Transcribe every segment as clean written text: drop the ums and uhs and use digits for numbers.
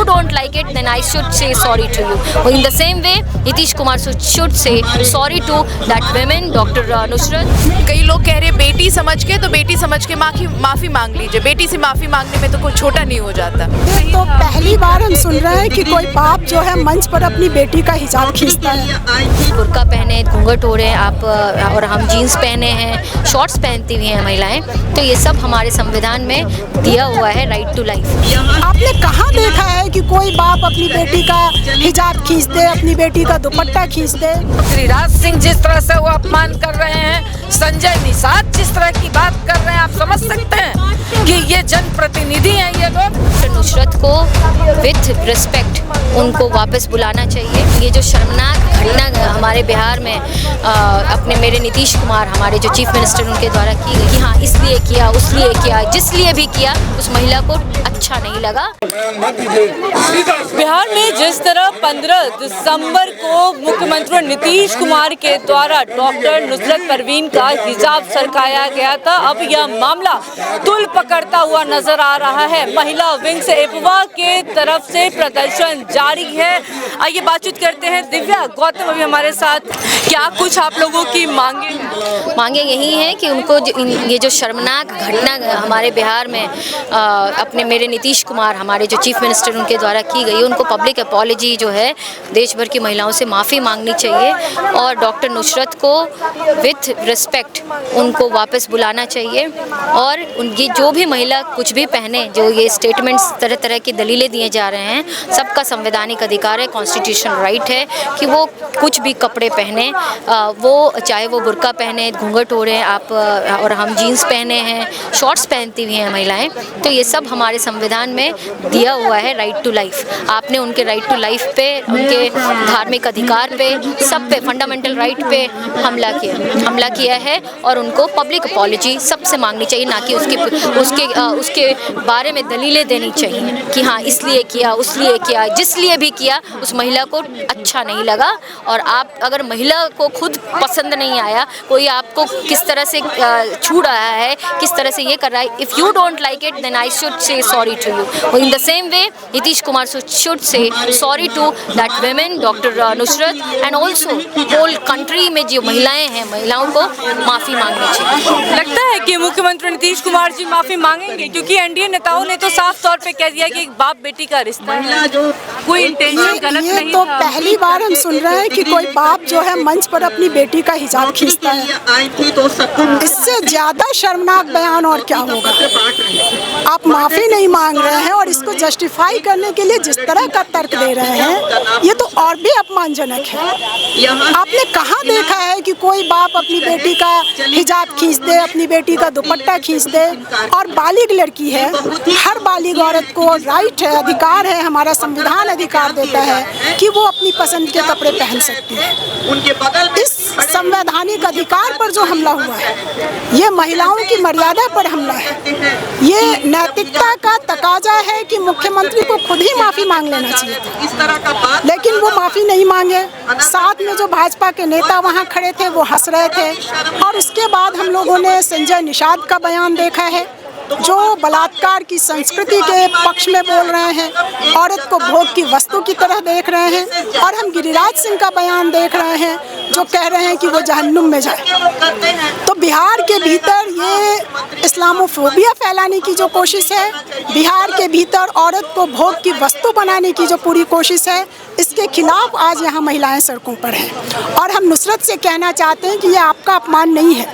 you don't like it, then I should say sorry to you. In the same way, Nitish Kumar should say sorry to that women, Dr. Nusrat. कई लोग कह रहे हैं बेटी समझ के, तो बेटी समझ के माफ़ी मांग लीजिए। बेटी से माफ़ी मांगने में तो कोई छोटा नहीं हो जाता। तो पहली बार हम सुन रहे हैं कि कोई बाप जो है मंच पर अपनी बेटी का हिजाब खींचता है। बुर्का पहने, घूंघट ओढ़े आप, और हम जीन्स पहने हैं, शॉर्ट्स पहनती हुई हैं महिलाएं, तो ये सब हमारे संविधान में दिया हुआ है राइट टू लाइफ। आपने कहाँ देखा है कि कोई बाप अपनी बेटी का हिजाब खींच दे, अपनी बेटी का दुपट्टा खींच दे? गिरिराज सिंह जिस तरह से वो अपमान कर रहे हैं, संजय निषाद जिस तरह की बात कर रहे हैं, आप समझ सकते हैं कि ये जनप्रतिनिधि हैं ये लोग। नुसरत को विथ रिस्पेक्ट उनको वापस बुलाना चाहिए। ये जो शर्मनाक घटना हमारे बिहार में अपने मेरे नीतीश कुमार, हमारे जो चीफ मिनिस्टर, उनके द्वारा की गई कि हाँ इसलिए किया, उसलिए किया, जिसलिए भी किया, उस महिला को अच्छा नहीं लगा। बिहार में जिस तरह 15 दिसंबर को मुख्यमंत्री नीतीश कुमार के द्वारा डॉक्टर नुसरत परवीन का हिजाब सरकाया गया था, अब यह मामला तुल पकड़ता हुआ नजर आ रहा है। महिला विंग से एपवा के तरफ से प्रदर्शन जारी है। आइए बातचीत करते हैं। दिव्या, गौतम अभी हमारे साथ, क्या कुछ आप लोगों की मांगे यही है कि उनको ये जो शर्मनाक घटना हमारे बिहार में अपने मेरे नीतीश कुमार, हमारे जो चीफ मिनिस्टर, उनके द्वारा की गई, उनको पब्लिक अपॉलॉजी जो है देश भर की महिलाओं से माफ़ी मांगनी चाहिए और डॉक्टर नुसरत को विथ रिस्पेक्ट उनको वापस बुलाना चाहिए। और उनकी जो भी महिला कुछ भी पहने, जो ये स्टेटमेंट्स तरह तरह की दलीलें दिए जा रहे हैं, सबका संवैधानिक अधिकार है, कॉन्स्टिट्यूशनल राइट है कि वो कुछ भी कपड़े पहने, वो चाहे वो बुर्का पहने, घूंघट ओढ़े आप, और हम जीन्स पहने हैं, शॉर्ट्स पहनती हुई हैं महिलाएं, तो ये सब हमारे संविधान में दिया हुआ है राइट टू लाइफ। आपने उनके राइट टू लाइफ पे, उनके धार्मिक अधिकार पे, सब पे, फंडामेंटल राइट पे हमला किया है और उनको पब्लिक अपॉलॉजी सबसे मांगनी चाहिए, ना कि उसके बारे में दलीलें देनी चाहिए कि हाँ इसलिए किया, उसलिए किया, जिसलिए भी किया, उस महिला को अच्छा नहीं लगा। और आप अगर महिला को खुद पसंद नहीं आया, कोई आपको किस तरह से छू रहा है, किस तरह से ये कर रहा है, if you don't like it, then I should say sorry to you. In the same way, Nitish Kumar should say sorry to that women, doctor Nusrat, and also whole country में जो महिलाएं हैं, महिलाओं को माफ़ी मांगनी चाहिए। लगता है कि मुख्यमंत्री नीतीश कुमार जी माफी मांगेंगे, क्योंकि एनडीए नेताओं ने तो साफ तौर पे कह दिया कि एक बाप बेटी का रिश्ता है, कोई इंटेंशन गलत नहीं तो था। पहली बार हम सुन रहे हैं कि कोई बाप जो है मंच पर अपनी बेटी का हिजाब खींचता है। इससे ज्यादा शर्मनाक बयान और क्या होगा। आप माफी नहीं मांग रहे हैं और इसको जस्टिफाई करने के लिए जिस तरह का तर्क दे रहे हैं, ये तो और भी अपमानजनक है। आपने कहाँ देखा है कि कोई बाप अपनी बेटी का हिजाब खींच दे, अपनी बेटी का दुपट्टा खींच दे? और बालिग लड़की है, हर बालिग औरत को राइट है, अधिकार है, हमारा संविधान अधिकार देता है कि वो अपनी पसंद के कपड़े पहन सकती है। इस संवैधानिक अधिकार पर जो हमला हुआ है, ये महिलाओं की मर्यादा पर हमला है। ये नैतिकता का तकाजा है कि मुख्यमंत्री को खुद ही माफी मांग लेना चाहिए था, लेकिन वो माफी नहीं मांगे। साथ में जो भाजपा के नेता वहाँ खड़े थे वो हंस रहे थे। और उसके बाद हम लोगों ने संजय निषाद का बयान देखा है, जो बलात्कार की संस्कृति के पक्ष में बोल रहे हैं, औरत को भोग की वस्तु की तरह देख रहे हैं। और हम गिरिराज सिंह का बयान देख रहे हैं, जो कह रहे हैं कि वो जहन्नुम में जाए। तो बिहार के भीतर ये इस्लामोफोबिया फैलाने की जो कोशिश है, बिहार के भीतर औरत को भोग की वस्तु बनाने की जो पूरी कोशिश है, इसके खिलाफ आज यहाँ महिलाएं सड़कों पर हैं। और हम नुसरत से कहना चाहते हैं कि ये आपका अपमान नहीं है,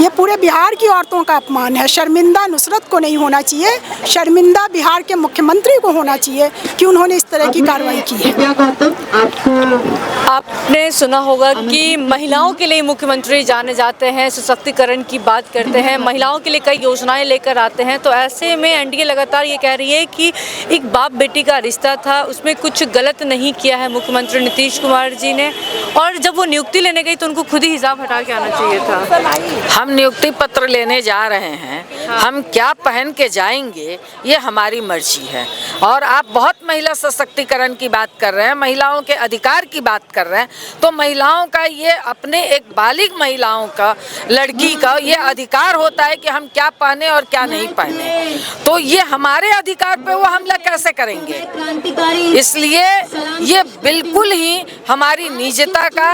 ये पूरे बिहार की औरतों का अपमान है। शर्मिंदा नुसरत को नहीं होना चाहिए, शर्मिंदा बिहार के मुख्यमंत्री को होना चाहिए कि उन्होंने इस तरह की कार्रवाई की है। आपने सुना होगा कि महिलाओं के लिए मुख्यमंत्री जाने जाते हैं, सशक्तिकरण की बात करते हैं, महिलाओं के लिए कई योजनाएं लेकर आते हैं। तो ऐसे में एनडीए लगातार ये कह रही है कि एक बाप बेटी का रिश्ता था, उसमें कुछ गलत नहीं किया है है मुख्यमंत्री नीतीश कुमार जी ने, और जब वो नियुक्ति लेने गई तो उनको खुद ही हिजाब हटा के आना चाहिए था। हम नियुक्ति पत्र लेने जा रहे हैं, हम क्या पहन के जाएंगे ये हमारी मर्जी है। और आप बहुत महिला सशक्तिकरण की बात कर रहे हैं, महिलाओं के अधिकार की बात कर रहे हैं, तो महिलाओं का ये अपने एक बालिग महिलाओं का, लड़की का ये अधिकार होता है कि हम क्या पहने और क्या नहीं पहने। तो ये हमारे अधिकार पे वो हमला कैसे करेंगे? इसलिए ये बिल्कुल ही हमारी निजता का,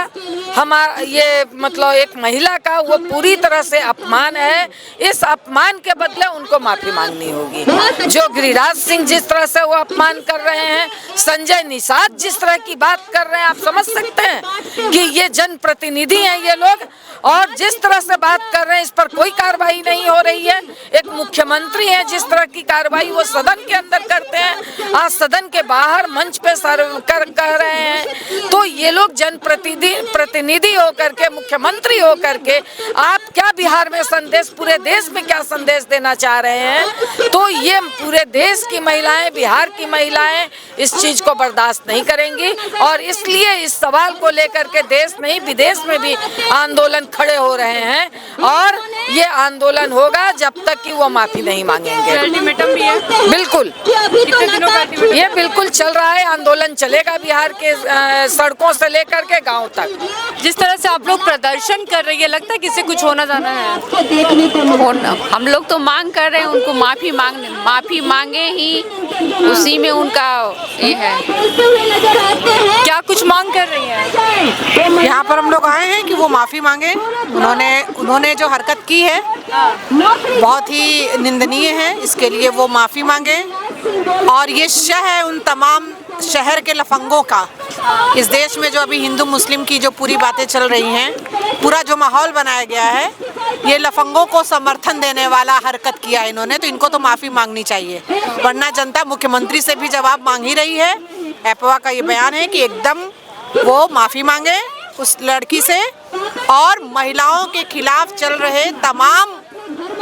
हमारा ये मतलब एक महिला का वो पूरी तरह से अपमान है। इस अपमान के बदले उनको माफी मांगनी होगी। जो गिरिराज सिंह जिस तरह से वो अपमान कर रहे हैं, संजय निषाद जिस तरह की बात कर रहे हैं, आप समझ सकते हैं कि ये जनप्रतिनिधि हैं ये लोग, और जिस तरह से बात कर रहे हैं इस पर कोई कार्रवाई नहीं हो रही है। एक मुख्यमंत्री है, जिस तरह की कार्रवाई वो सदन के अंदर करते हैं, आज सदन के बाहर मंच पे कर रहे हैं। तो ये लोग जनप्रतिनिधि होकर के, मुख्यमंत्री होकर के आप क्या बिहार में संदेश, पूरे देश में क्या संदेश देना चाह रहे हैं? तो ये पूरे देश की महिलाएं, बिहार की महिलाएं इस चीज को बर्दाश्त नहीं करेंगी, और इसलिए इस सवाल को लेकर के देश नहीं विदेश में भी आंदोलन खड़े हो रहे हैं, और ये आंदोलन होगा जब तक कि वो माफी नहीं मांगेंगे। अल्टीमेटम भी है? बिल्कुल, कितने दिनों का अल्टीमेटम? ये बिल्कुल चल रहा है, आंदोलन चलेगा बिहार के सड़कों से लेकर के गांव तक। जिस तरह से आप लोग प्रदर्शन कर रही है, लगता है किसी कुछ होना जाना है? हम लोग तो मांग कर रहे हैं उनको माफी मांगे ही, उसी में उनका ये है। क्या कुछ मांग कर रही है? यहाँ पर हम लोग आए हैं कि वो माफ़ी मांगे। उन्होंने जो हरकत की है बहुत ही निंदनीय है, इसके लिए वो माफ़ी मांगे। और ये शह है उन तमाम शहर के लफंगों का, इस देश में जो अभी हिंदू मुस्लिम की जो पूरी बातें चल रही हैं, पूरा जो माहौल बनाया गया है, ये लफंगों को समर्थन देने वाला हरकत किया है इन्होंने, तो इनको तो माफ़ी मांगनी चाहिए। वरना जनता मुख्यमंत्री से भी जवाब मांग ही रही है। एपवा का ये बयान है कि एकदम वो माफ़ी मांगे उस लड़की से, और महिलाओं के खिलाफ चल रहे तमाम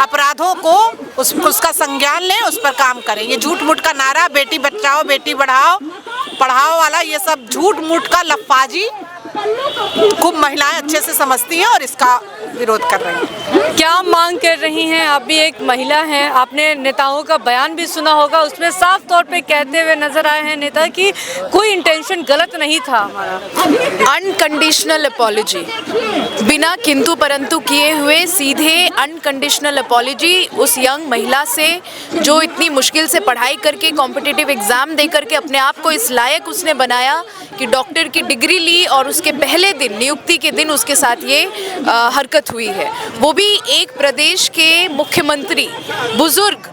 अपराधों को उसका संज्ञान लें, उस पर काम करें। ये झूठ मूठ का नारा, बेटी बचाओ बेटी पढ़ाओ वाला, ये सब झूठ मूठ का लफाजी खूब महिलाएं अच्छे से समझती हैं और इसका विरोध कर रही हैं। क्या मांग कर रही हैं? आप भी एक महिला हैं, आपने नेताओं का बयान भी सुना होगा, उसमें साफ तौर पे कहते हुए नजर आए हैं नेता कि कोई इंटेंशन गलत नहीं था हमारा। अनकंडीशनल अपॉलॉजी, बिना किंतु परंतु किए हुए सीधे अनकंडीशनल अपॉलॉजी उस यंग महिला से, जो इतनी मुश्किल से पढ़ाई करके कॉम्पिटिटिव एग्जाम दे करके अपने आप को इस लायक उसने बनाया कि डॉक्टर की डिग्री ली, और उसके पहले दिन, नियुक्ति के दिन उसके साथ ये हरकत हुई है, वो भी एक प्रदेश के मुख्यमंत्री, बुजुर्ग,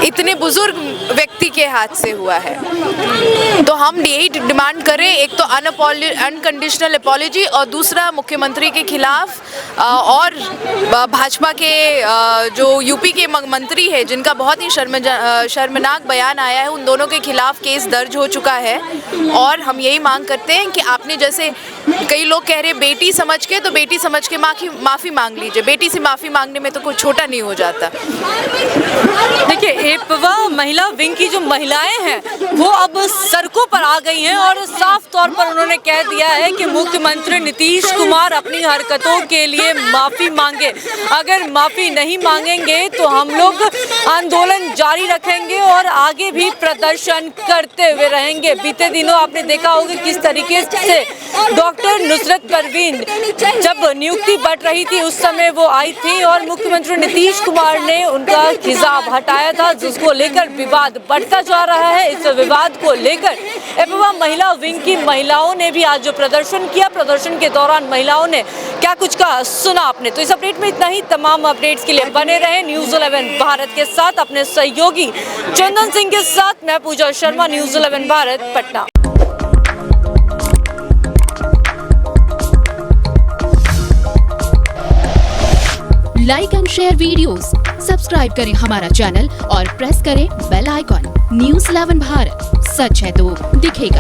इतने बुजुर्ग व्यक्ति के हाथ से हुआ है। तो हम यही डिमांड करें, एक तो अनकंडीशनल अपॉलॉजी, और दूसरा मुख्यमंत्री के खिलाफ और भाजपा के जो यूपी के मंत्री है, जिनका बहुत ही शर्मनाक बयान आया है, उन दोनों के खिलाफ केस दर्ज हो चुका है। और हम यही मांग करते हैं कि आपने, जैसे कई लोग कह रहे हैं बेटी समझ के, तो बेटी समझ के माफ़ी मांग लीजिए। बेटी से माफ़ी मांगने में तो कोई छोटा नहीं हो जाता। देखिए, एपवा महिला विंग की जो महिलाएं हैं वो अब सड़कों पर आ गई हैं, और साफ तौर पर उन्होंने कह दिया है कि मुख्यमंत्री नीतीश कुमार अपनी हरकतों के लिए माफ़ी मांगे। अगर माफ़ी नहीं मांगेंगे तो हम लोग आंदोलन जारी रखेंगे और आगे भी प्रदर्शन करते हुए रहेंगे। बीते दिनों आपने देखा होगा किस तरीके से डॉक्टर नुसरत परवीन जब नियुक्ति बढ़ रही थी उस समय वो आई थी, और मुख्यमंत्री नीतीश कुमार ने उनका हिजाब हटाया था, जिसको लेकर विवाद बढ़ता जा रहा है। इस विवाद को लेकर एपवा महिला विंग की महिलाओं ने भी आज जो प्रदर्शन किया, प्रदर्शन के दौरान महिलाओं ने क्या कुछ कहा सुना आपने। तो इस अपडेट में इतना ही। तमाम अपडेट्स के लिए बने रहे न्यूज़ 11 भारत के साथ, अपने सहयोगी चंदन सिंह के साथ। मैं Pooja Sharma, news 11 Bharat, Patna. Like and share videos, subscribe करें हमारा चैनल और प्रेस करें बेल आइकॉन। न्यूज़ 11 भारत, सच है तो दिखेगा।